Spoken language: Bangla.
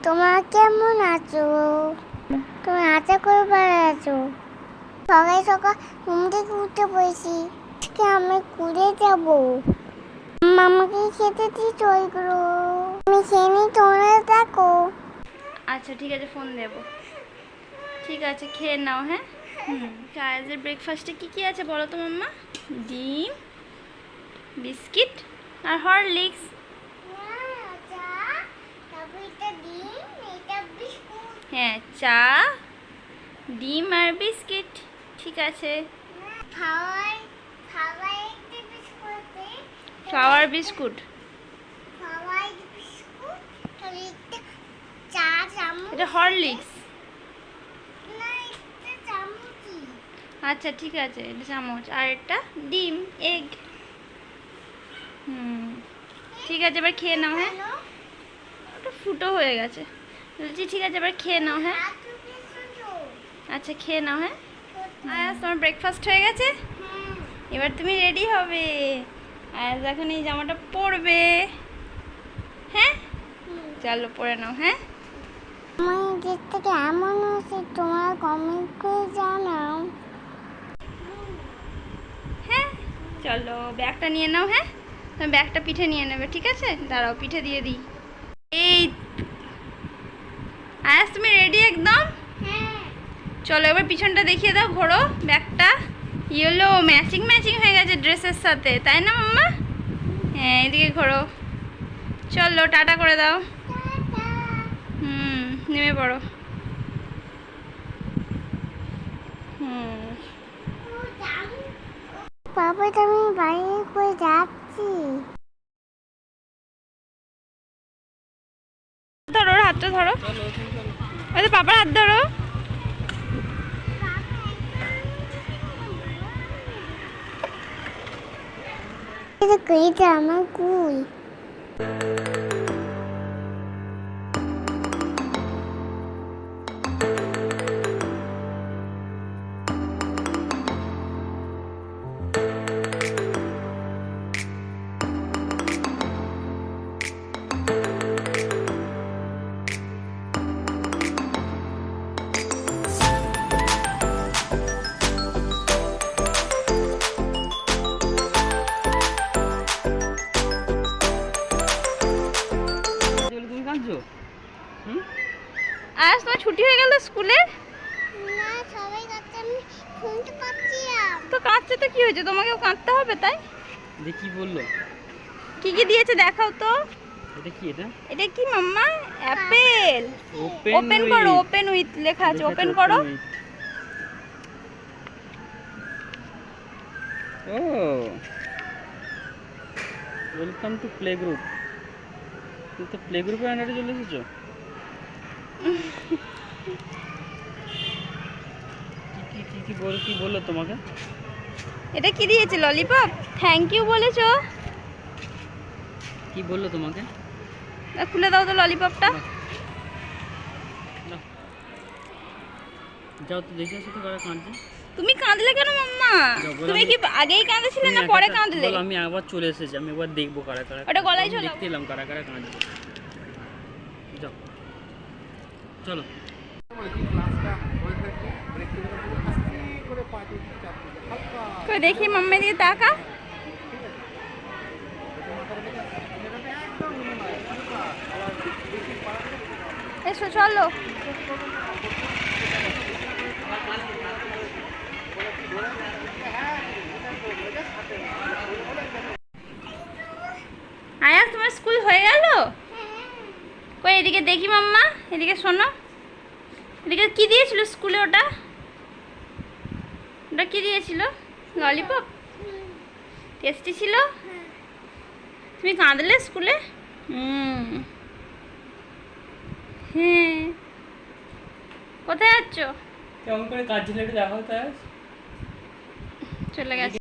তোমার কেমন আছো? তুমি আশা করে ভালো আছো? সকাল সকাল ঘুম থেকে উঠে পড়েছি, আজকে আমি স্কুলে যাব। আমাকে খেতে দিচ্ছ ওইগুলো, আমি খেয়ে নিই, তোমরা দেখো। আচ্ছা ঠিক আছে, ফোন দেবো। ঠিক আছে, খেয়ে নাও। হ্যাঁ, আজকের ব্রেকফাস্টে কি কি আছে বলো তো মাম্মা? ডিম, বিস্কিট আর হরলিক্স। হ্যাঁ, চা, ডিম আর বিস্কিট। ঠিক আছে। ফ্লাওয়ার বিস্কুট, এটা হরলিক্স। আচ্ছা ঠিক আছে, এটা চামচ। আর একটা ডিম, এগ। ঠিক আছে, এবার খেয়ে নাও। হ্যাঁ, ওটা ফুটো হয়ে গেছে বলছি। ঠিক আছে, এবার খেয়ে নাও। হ্যাঁ, আচ্ছা খেয়ে নাও। হ্যাঁ, আয়াস তোমার ব্রেকফাস্ট হয়ে গেছে, এবার তুমি রেডি হবে। আয়াস এখন এই জামাটা পরবে। হ্যাঁ, চলো পরে নাও। হ্যাঁ, আমার দেখতে কেমন আছে তোমরা কমেন্ট করে জানাও। হ্যাঁ চলো ব্যাগটা নিয়ে নাও। হ্যাঁ, তুমি ব্যাগটা পিঠে নিয়ে নেবে। ঠিক আছে, দাঁড়াও পিঠে দিয়ে দিই। এই আয়াস তুমি রেডি একদম? চলো এবার পিছনটা দেখিয়ে দাও, ঘোরো ব্যাগটা। ইয়েলো ম্যাচিং ম্যাচিং হয়ে গেছে ড্রেসের সাথে, তাই না মাম্মা? হ্যাঁ, এদিকে ঘোরো। চলো টাটা করে দাও। নেমে পড়ো। বাবা আমি বাইরে করে যাচ্ছি। ধরো ওর হাতটা, ধরো। ওই তো পাপার হাত ধরো। এটা আমার কুল। আজ তোমার ছুটি হয়ে গেল স্কুলে? না, সবাই কাঁদছে, আমি শুনতে পাচ্ছি না। তো কাঁদছে তো কি হয়েছে, তোমাকেও কাঁদতে হবে তাই? কি বললো? কি কি দিয়েছে দেখাও তো। এটা কি? এটা কি মাম্মা? অ্যাপেল। ওপেন করো, ওপেন উইথ লেখা আছে, ওপেন করো। ও, ওয়েলকাম টু প্লে গ্রুপ। তুমি তো প্লে গ্রুপের আন্ডারে চলে এসেছো। কি বললো তোমাকে? এটা কি দিয়েছে? ললিপপ। থ্যাংক ইউ বলেছো। কি বললো তোমাকে? খুলে দাও তো ললিপপটা। যাও তো দেখে এসো তো কারা কাঁদছে। তুমি কাঁদলে কেন মাম্মা? তুমি কি আগেই কাঁদেছিলে না পরে কাঁদলে? আমি আবার চলে এসেছি, আমি একবার দেখবো কারা কারা। ওটা গলায় ঝোলাও। দেখতে এলাম কারা কারা কাঁদছে। যাও চলো। কই দেখি মাম্মা দিয়ে তাকা। এসো চলো। আয়াস তোমার স্কুল হয়ে গেল? কই এদিকে দেখি মাম্মা, এদিকে শোনো। এদিকে কি দিয়েছিল স্কুলে? ওটা কি দিয়েছিল? ললিপপ। টেস্টি ছিল? তুমি কাঁদলে স্কুলে? হ্যাঁ, কোথায় যাচ্ছ? কেমন করে কাঁদছিলে একটু দেখাও তো। চলে গেছে।